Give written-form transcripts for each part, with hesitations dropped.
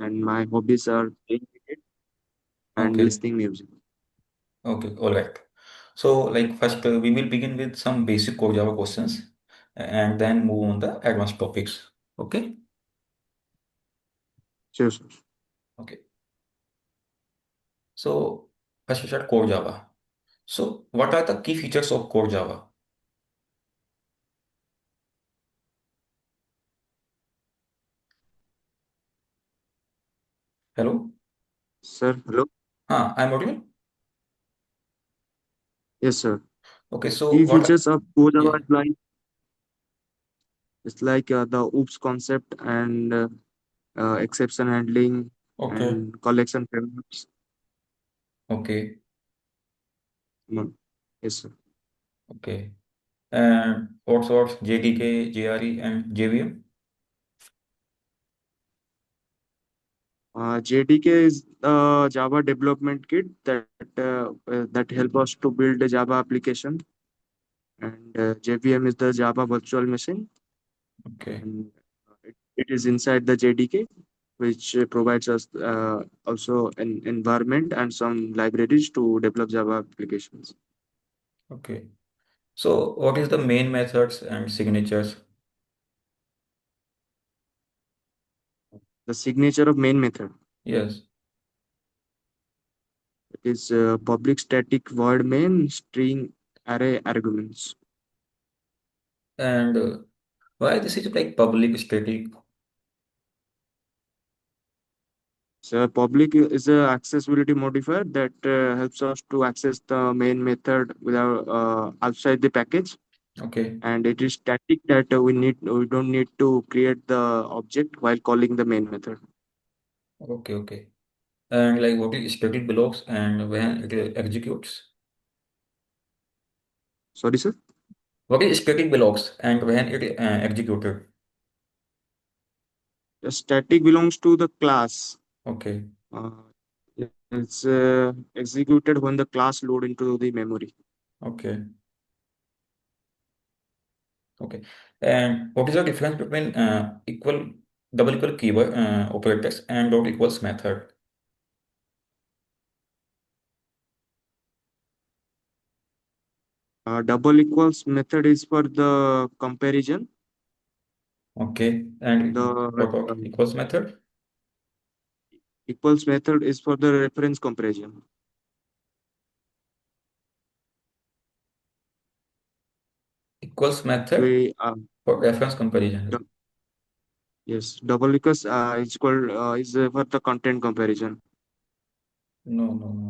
and my hobbies are playing cricket and Okay. listening music. Okay. All right. So, like first, we will begin with some basic core Java questions, and then move on the advanced topics. Okay. Sure, sure. Okay. So, first we start core Java. So, what are the key features of core Java? Hello. Sir, hello. I'm audible. Yes, sir. Okay. So, Key what? features of Go Java Yeah. is like the OOPS concept and exception handling Okay. and collection frameworks. Okay. Mm. Yes, sir. Okay. And what sorts? JDK, JRE, and JVM. JDK is the Java development kit that help us to build a Java application, and JVM is the Java virtual machine, Okay. and it is inside the JDK, which provides us also an environment and some libraries to develop Java applications. Okay. So, what is the main methods and signatures? The signature of main method Yes. is public static void main string array arguments. And why this is like public static? So public is a accessibility modifier that helps us to access the main method without outside the package, Okay. and it is static that we don't need to create the object while calling the main method. Okay. Okay. And like what is static blocks and when it executes? Sorry, sir. What is static blocks and when it executed? The static belongs to the class. Okay. Uh, it's executed when the class load into the memory. Okay. Okay. And what is the difference between double equal keyword operators and dot equals method? Double equals method is for the comparison. Okay. And The what equals method? equals method is for the reference comparison. Equals method We for reference comparison. dou- yes, double equals is for the content comparison. No, no, no.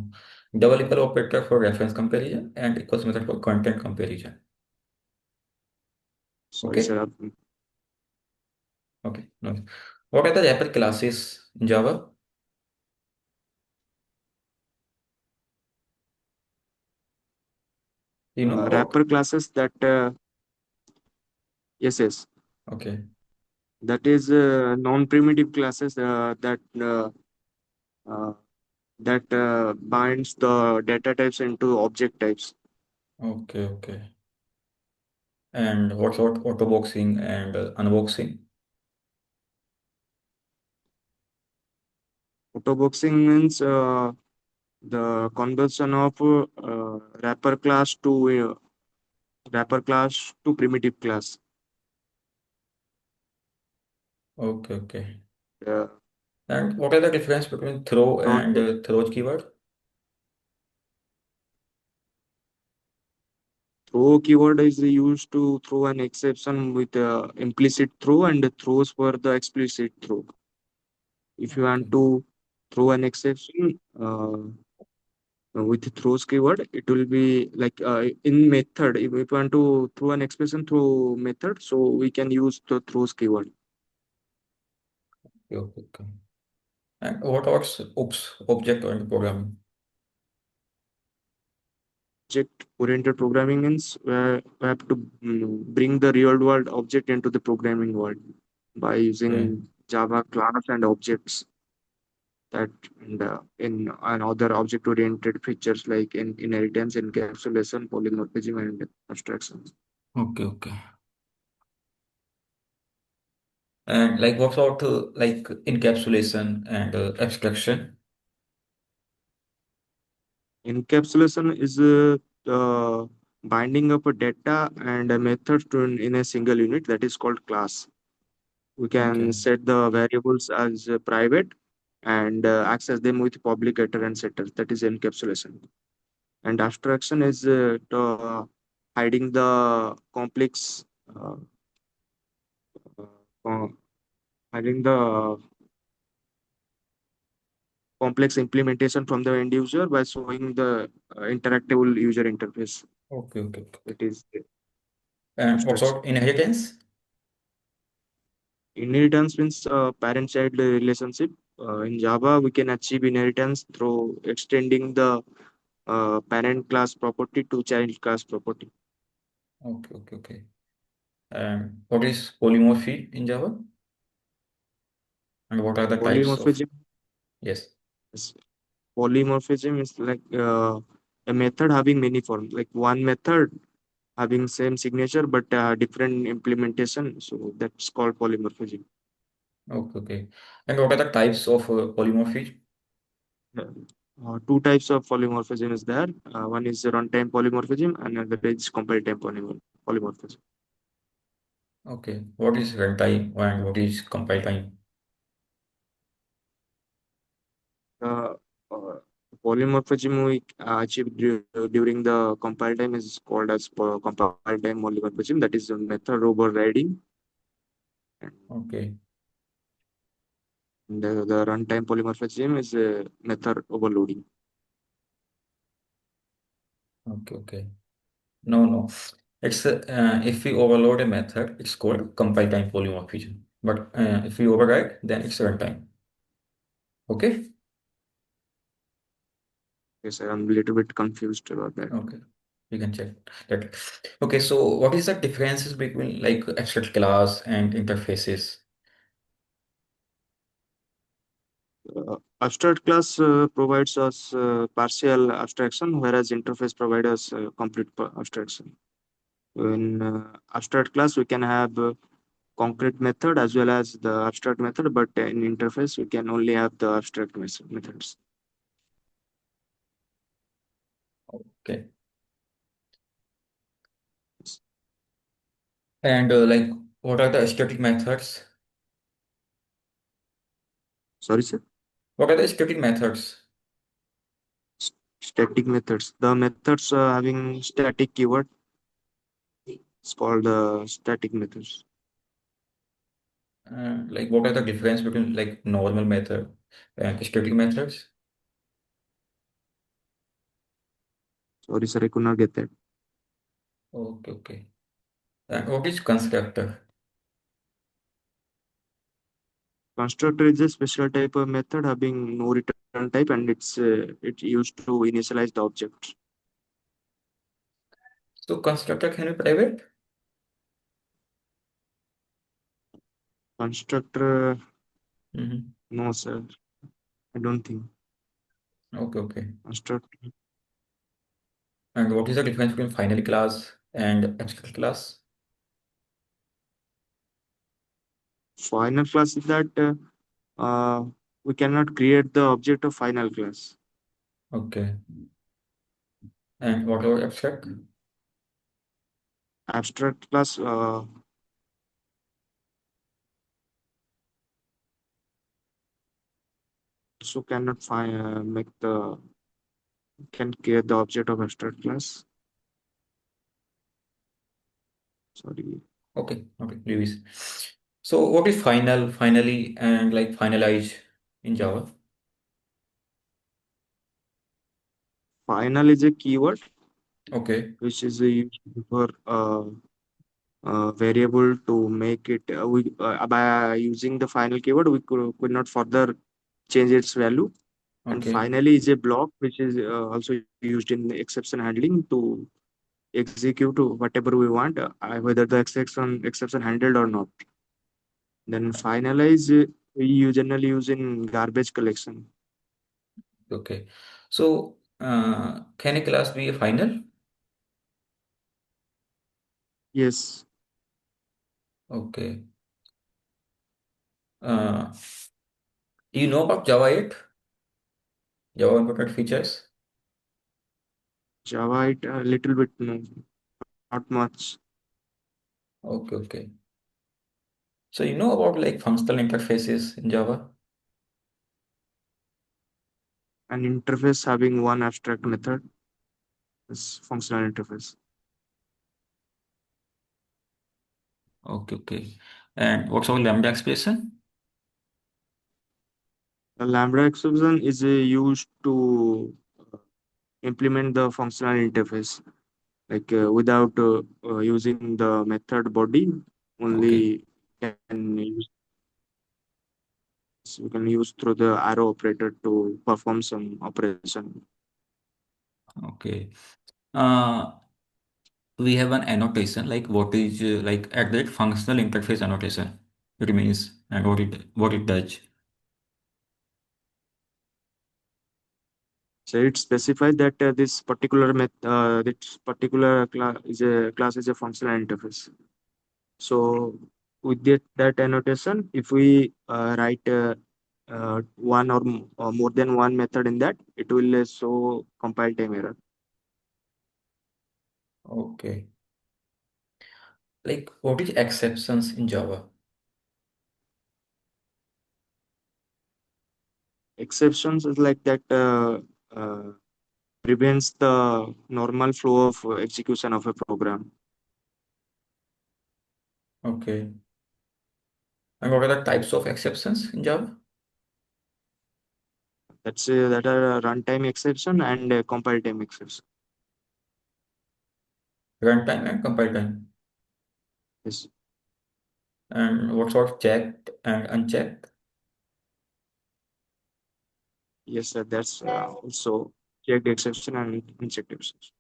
Double equal operator for reference comparison and equals method for content comparison. Sorry, Okay. sir. Okay. No. What are the wrapper classes in Java? You know about? Wrapper classes that yes, yes, Okay. that is non-primitive classes uh, that binds the data types into object types. Okay. Okay. And what's what autoboxing and unboxing? Autoboxing means the conversion of wrapper class to primitive class. Okay. Okay. Uh, And what are the difference between throw non and throw keyword? Throw keyword is used to throw an exception with implicit throw and throws for the explicit throw. If you Okay. want to throw an exception with throws keyword, it will be like in method. If we want to throw an expression through method, so we can use the throws keyword. Okay. Okay. Okay. And what about object oriented programming? Object oriented programming means we have to bring the real world object into the programming world by Okay. using Java class and objects that and in another object oriented features like in inheritance, encapsulation, polymorphism, and abstractions. Okay. Okay. And like what about like encapsulation and abstraction? Encapsulation is binding up a data and a method in a single unit that is called class. We can Okay. set the variables as private and access them with public getter and setter. That is encapsulation. And abstraction is hiding the complex, uh, uh, hiding the complex implementation from the end user by showing the interactable user interface. Okay, okay, okay. That is the And what abstraction. about inheritance? Inheritance means parent-child relationship. In Java, we can achieve inheritance through extending the parent class property to child class property. Okay, okay, okay. And what is polymorphy in Java? And what are the types of? Polymorphism Yes. is, polymorphism is like a method having many forms. Like one method having same signature but different implementation. So that's called polymorphism. Okay, okay. And what are the types of polymorphy? Two types of polymorphism is there. One is runtime polymorphism, and another is compile time polymorphism. Okay. What is runtime and what is compile time? Uh, uh, Polymorphism we achieve during the compile time is called as compile time polymorphism. That is a method overriding, and Okay, the runtime polymorphism is method overloading. okay, okay. No, no. It's if we overload a method, it's called compile time polymorphism. But if we override, then it's runtime. Okay? Yes, I'm a little bit confused about that. Okay. You can check that. Okay, so what is the differences between like abstract class and interfaces? Abstract class provides us partial abstraction, whereas interface provides us complete abstraction. In abstract class, we can have concrete method as well as the abstract method, but in interface, we can only have the abstract methods. Okay. And like what are the static methods? Sorry, sir. What are the static methods? S- Static methods. The methods having static keyword is called static methods. Like what are the difference between like normal method and static methods? Sorry, sir, I could not get that. Okay, okay. And what is constructor? Constructor is a special type of method having no return type, and it's used to initialize the object. So constructor can be private? Constructor, Mm-hmm. no, sir. I don't think. Okay, okay. Constructor. And what is the difference between final class and abstract class? Final class is that we cannot create the object of final class. Okay. And what about abstract? Abstract class also cannot make the can create the object of abstract class. Sorry. Okay, okay, Lewis. So what is final, finally, and like finalize in Java? Final is a keyword Okay, which is used for variable to make it by using the final keyword could not further change its value, and okay, finally is a block which is also used in exception handling to execute whatever we want, whether the exception handled or not. Then finalize we generally use in garbage collection. okay. So can a class be a final? Yes, Okay. Uh, you know about Java 8? Java important features? Java, it a little bit, no, not much. Okay, okay. So you know about like functional interfaces in Java? An interface having one abstract method is functional interface. Okay, okay. And what's our Lambda expression? The lambda exception is used to implement the functional interface, like without using the method body, Okay, only can use we can use through the arrow operator to perform some operation. okay. Uh, we have an annotation like what is like at that functional interface annotation. It means and what it does. So it specifies that this particular class is a functional interface. So with that annotation, if we write one or more than one method in that, it will show compile time error. Okay. Like what is exceptions in Java? Exceptions is like that uh, prevents the normal flow of execution of a program. Okay. And what are the types of exceptions in Java? That are runtime exception and compile time exception. Runtime and compile time. Yes, And what sort of checked and unchecked? yes, sir. That's also checked exception and unchecked exception.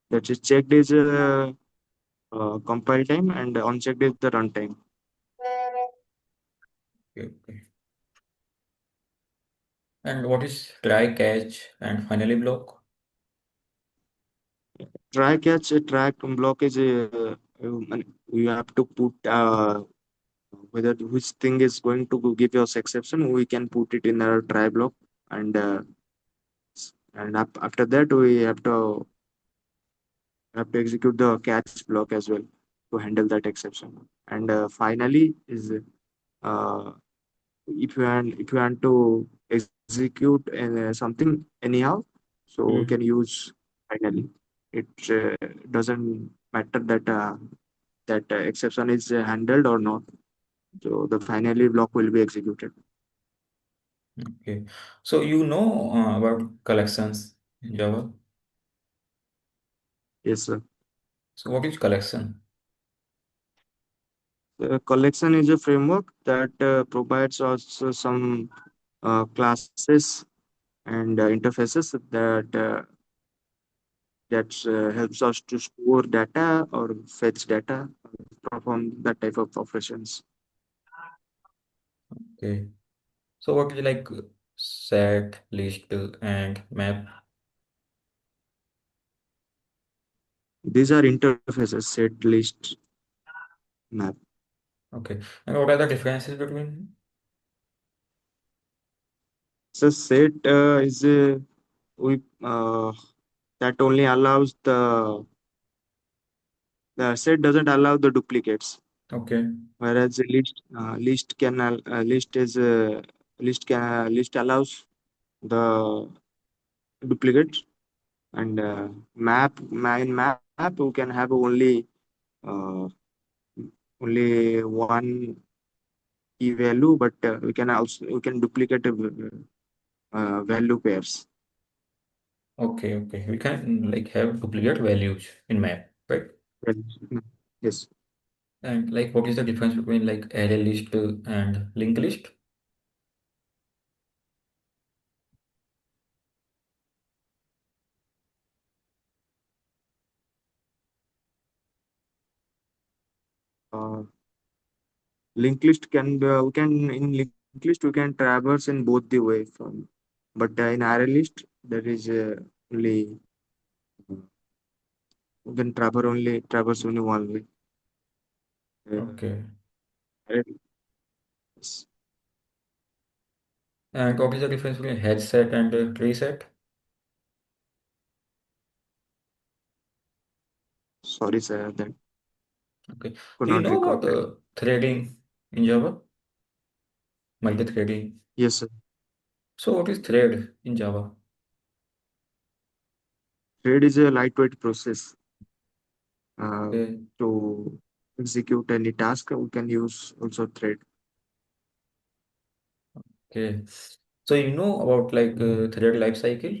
That is checked is compile time and unchecked is the runtime. Okay, okay. And what is try, catch, and finally block? Try catch track block is you have to put whether which thing is going to give us exception. We can put it in our try block, and after that we have to execute the catch block as well to handle that exception. And finally is uh, if you want to execute something anyhow, so we can Hmm. use finally. It doesn't matter that exception is handled or not. So the finally block will be executed. Okay. So you know about collections in Java. Yes, sir. So what is collection? The collection is a framework that provides us some classes and interfaces that helps us to store data or fetch data, perform that type of operations. Okay. So what is like set, list, and map? These are interfaces, set, list, map. Okay. And what are the differences between? So set is we that only allows the set doesn't allow the duplicates, Okay. whereas the list allows the duplicates, and in map we can have uh, only one key value, but we can duplicate value pairs. Okay. Okay. We can like have duplicate values in map, right? Values. Yes. And like what is the difference between like array list and linked list? Uh, linked list can be, we can in linked list we can traverse in both the way from, but in array list there is only we can traverse only one way. Uh, Okay. array- yes. And what is the difference between headset and tree set? Sorry, sir, that Okay. could Do you not know recall about that. threading in Java? Multi-threading. Yes, sir. So what is thread in Java? Thread is a lightweight process uh, Okay. to execute any task. We can use also thread. Okay. So you know about like thread life cycle?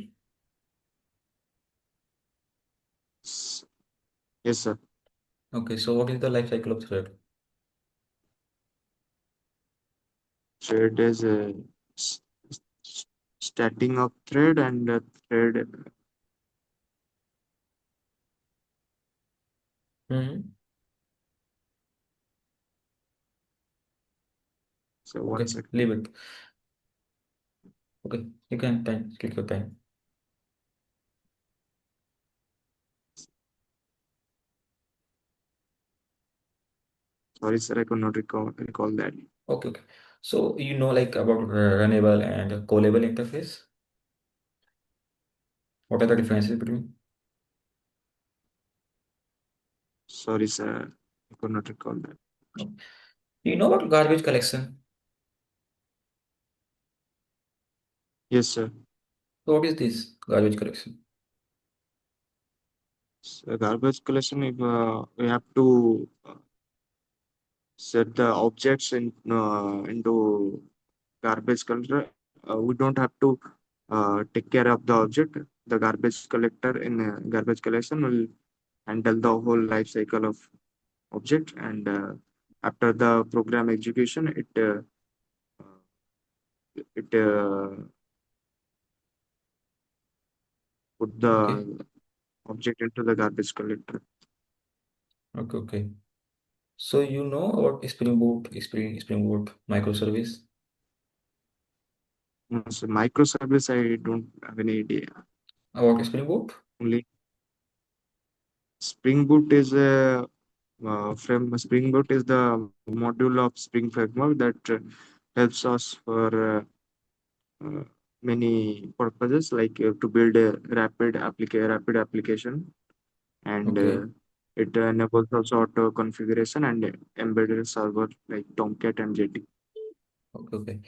S- Yes, sir. Okay. So what is the life cycle of thread? Thread is a s- starting of thread and thread. Hmm. So one Okay. second. Leave it. Okay. You can time. Click your time. Sorry, sir, I could not recall that. Okay. Okay. So you know like about runnable and callable interface? What are the differences between? Sorry, sir, I could not recall that. No. Do you know about garbage collection? Yes, sir. So what is this garbage collection? So garbage collection, if we have to set the objects into garbage collector, we don't have to take care of the object. The garbage collector in garbage collection will handle the whole life cycle of object, and after the program execution, it put Okay. the object into the garbage collector. Okay. Okay. So you know about Spring Boot, Spring Boot microservice? So microservice, I don't have any idea. About Spring Boot? Only Spring Boot is a Spring Boot is the module of Spring Framework that helps us for uh, many purposes, like to build a rapid application, and Okay. it enables also auto configuration and embedded server like Tomcat and JT. Okay. Okay.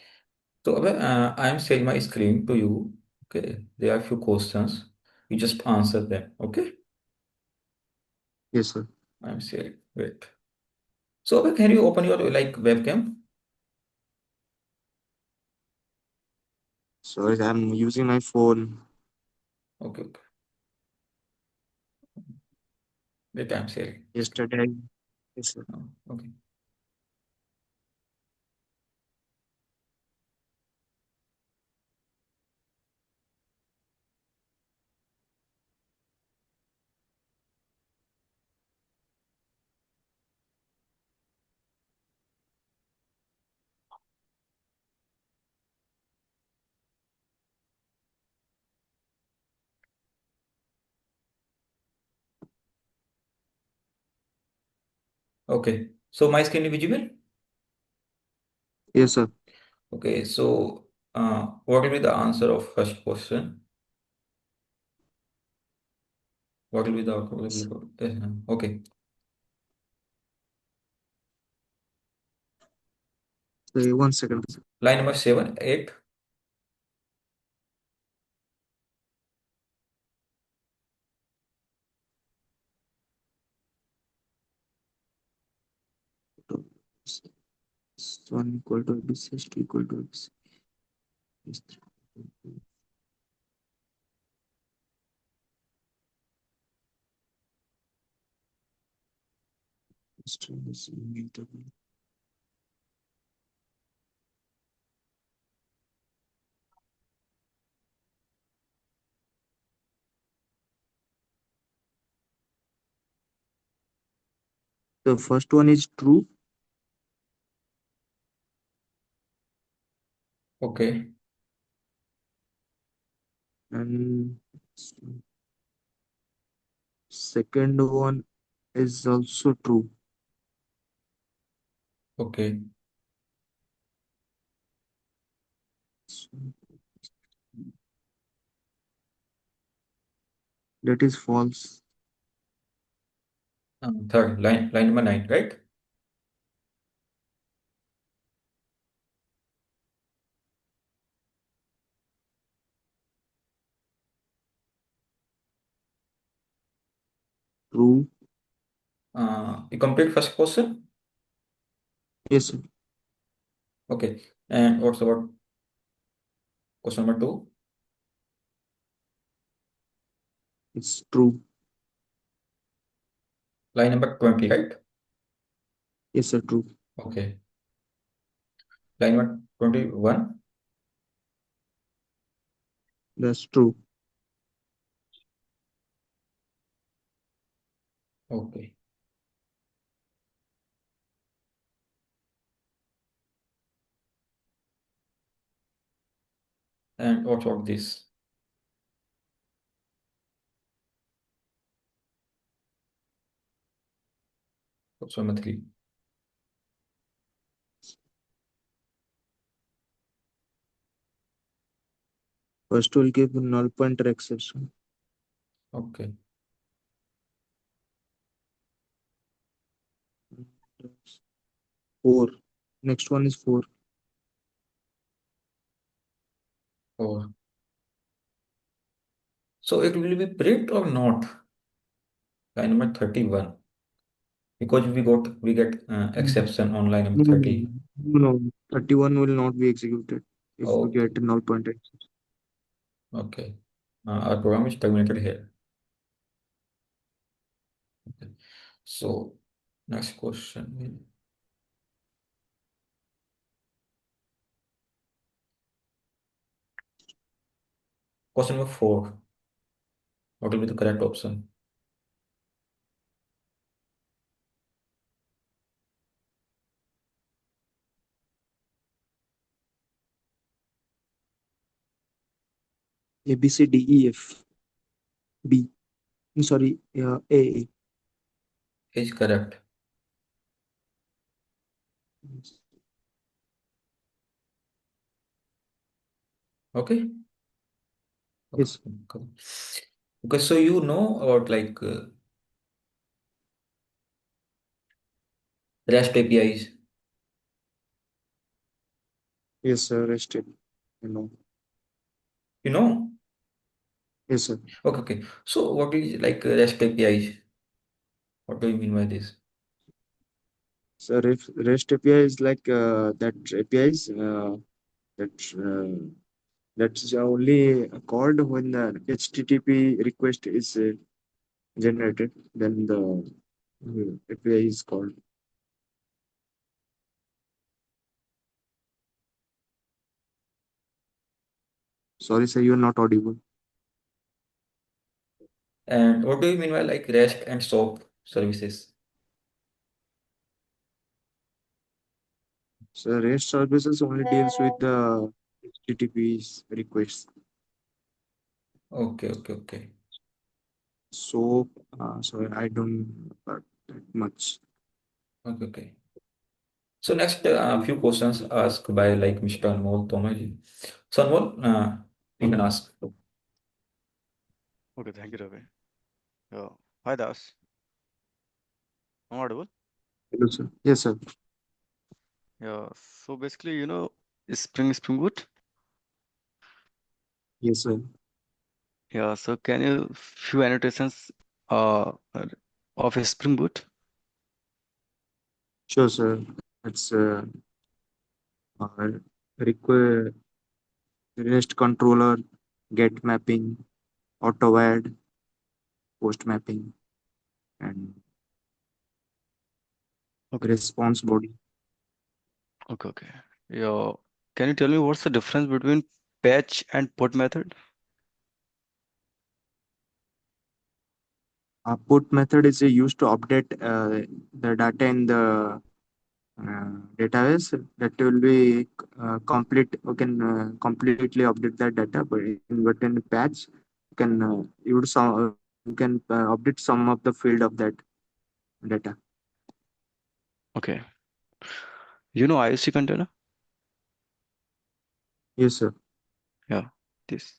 So I am sharing my screen to you. Okay. There are a few questions. You just answer them. Okay. Yes, sir. I am sharing. Wait. So can you open your like webcam? So I'm using my phone. Okay. Okay. Wait, I am sharing screen. Yesterday, yes, sir. Oh, okay. Okay. So my screen is visible? Yes, sir. Okay. So what will be the answer of first question? What will be the output? What will be the- Yes, okay. So, one second. Line number 7, 8. One equal to ABC, two equal to ABC. Yes, string is immutable. The first one is true, Okay. and second one is also true. Okay. So that is false. Third, line number 9, right? True. You complete first question? Yes, sir. Okay. And what's about question number 2? It's true. Line number 20, right? Yes, sir. True. Okay. Line number 21. That's true. Okay. And what about this? Question number 3. First will give null pointer exception. Okay. Four. Next one is four. Oh. So it will be print or not? Line number 31. Because we get Mhm. exception on line number No, no, no, 30. no, no. 31 will not be executed if we Okay. get a null pointer exception. Okay. Our program is terminated here. Okay. So next question. Question number 4. What will be the correct option? A, B, C, D, E, F, B. Sorry, A. Is correct. Yes. Okay. Okay. Yes. Okay. Okay. So you know about like REST APIs. Yes, sir. Rested. You know. You know? Yes, sir. Okay. Okay. So what is like REST APIs? What do you mean by this? So REST API is like that APIs that that's only called when the HTTP request is generated. Then the API is called. Sorry, sir, you are not audible. And what do you mean by like REST and SOAP services? So REST services only deals with the HTTP requests. Okay. Okay. Okay. So, sorry, I don't know about that much. Okay. Okay. So next, few questions asked by like Mr. Anmol Tomaji. So Anmol, you can ask. Okay, thank you, Ravi. Yeah. Hi, Das. I'm audible? Hello, sir. Yes, sir. Yeah. So basically, Spring Boot. Yes, sir. Yeah. So can you few annotations of a Spring Boot? Sure, sir. It's require REST controller, get mapping, auto add, post mapping, and Okay. response body. Okay. Okay. Yeah. Can you tell me what's the difference between patch and put method? Put method is used to update the data in the database. That will be complete. You can completely update that data, but in patch, you can update some of the field of that data. Okay. You know IOC container? Yes, sir. Yeah, this.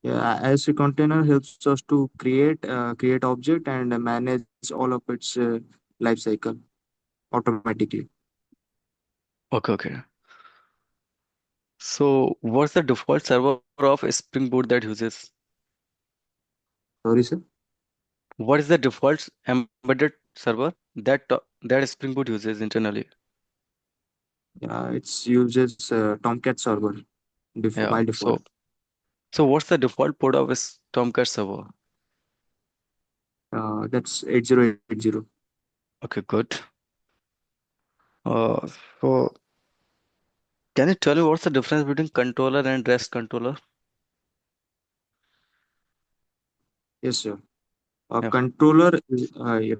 Yeah, ISC container helps us to create object and manage all of its life cycle automatically. Okay, okay. So what's the default server of Spring Boot that uses? Sorry, sir. What is the default embedded server that Spring Boot uses internally? Yeah, it uses Tomcat server Yeah. by default. So what's the default port of a Tomcat server? That's 8080. Okay, good. So can you tell me what's the difference between controller and REST controller? Yes, sir. Yeah. Controller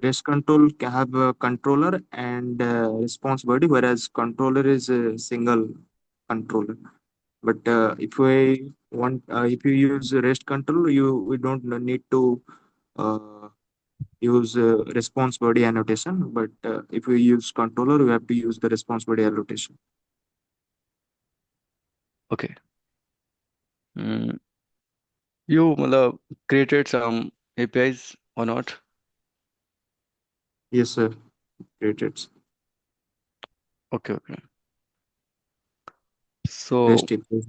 REST control can have a controller and response body, whereas controller is a single controller. But if you use REST control, you we don't need to uh, use response body annotation. But if we use controller, we have to use the response body annotation. Okay. Mm, you created some APIs or not? Yes, sir. Great. It's Okay, okay. So REST API.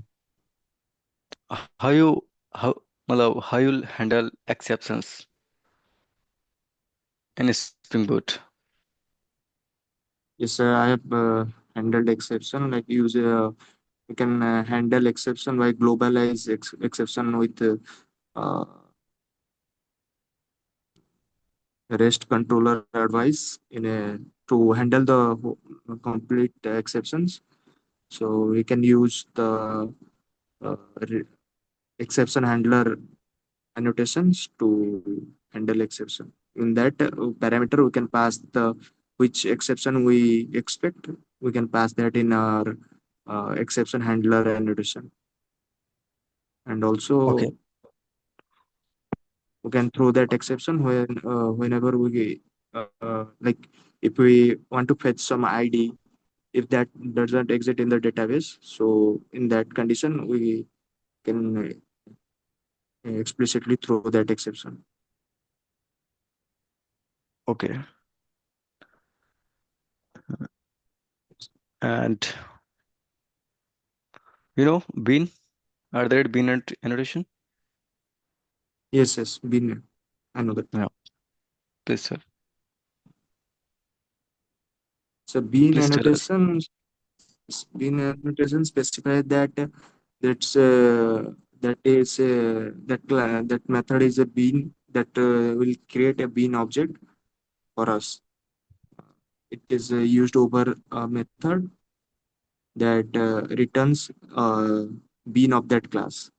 how you how you'll handle exceptions in Spring Boot? Yes, sir. I have handled exception like use you can handle exception by globalize exception with uh, REST controller advice in a to handle the complete exceptions. So we can use the uh, re- exception handler annotations to handle exception. In that parameter, we can pass the which exception we expect. We can pass that in our exception handler annotation, and Okay, also we can throw that exception whenever we like if we want to fetch some ID if that doesn't exist in the database. So in that condition, we can explicitly throw that exception. okay. And bean, are there bean annotation? Yes, been I know that. Yeah, please, sir. So bean Please tell us. annotation, bean annotation specifies that that's that method is a bean that will create a bean object for us. It is used over a method that returns bean of that class,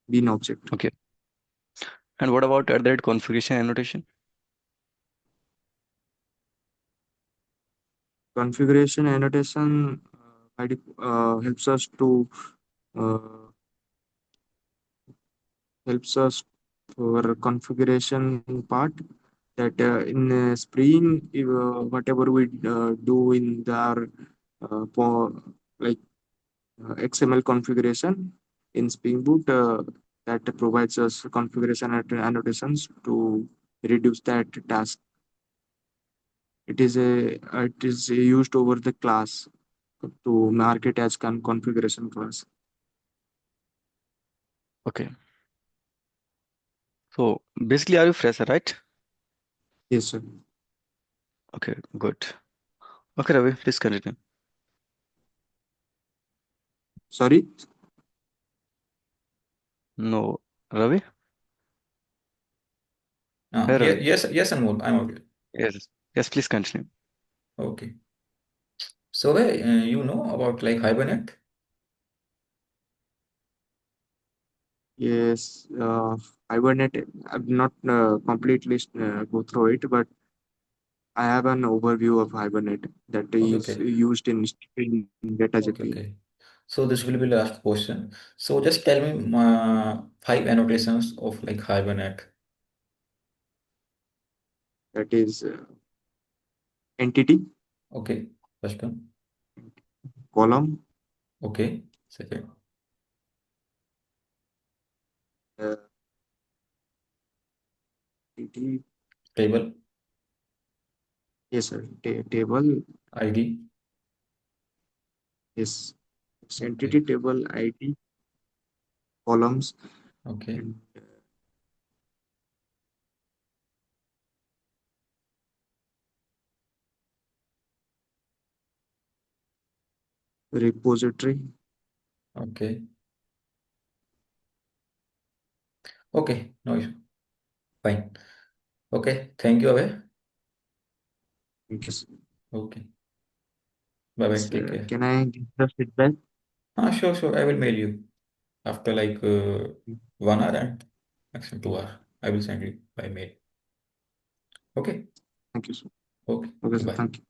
bean object. Okay. And what about at that configuration annotation? Configuration annotation helps us to uh, helps us for configuration part that in Spring, whatever we do in our like XML configuration in Spring Boot, that provides us configuration annotations to reduce that task. It is used over the class to mark it as configuration class. Okay. So basically, are you fresher, right? Yes, sir. Okay, good. Okay, Ravi, please continue. Sorry. No, Ravi? Hey, Yeah, Ravi. yes, Anmol, I'm okay. Yes, yes, please continue. Okay. So, you know about like Hibernate? Yes, Hibernate. I've not completely go through it, but I have an overview of Hibernate that Okay, is okay, used in DataJP. okay, okay. So this will be the last question. So just tell me five annotations of like Hibernate. That is entity, Okay, first one. column, Okay, Second. Uh, entity, Table. yes, sir. Table, ID. yes. It's entity Okay. table ID, columns, Okay. and repository. Okay. Okay. No issue. Fine. Okay. Thank you, Abhay. Thank you, sir. Okay. Bye bye. Yes, Take care. can I give the feedback? Sure, sure. I will mail you after like 1 hour and maximum 2 hours. I will send you by mail. Okay. Thank you, sir. Okay. Okay, Okay. sir. Bye. Thank you.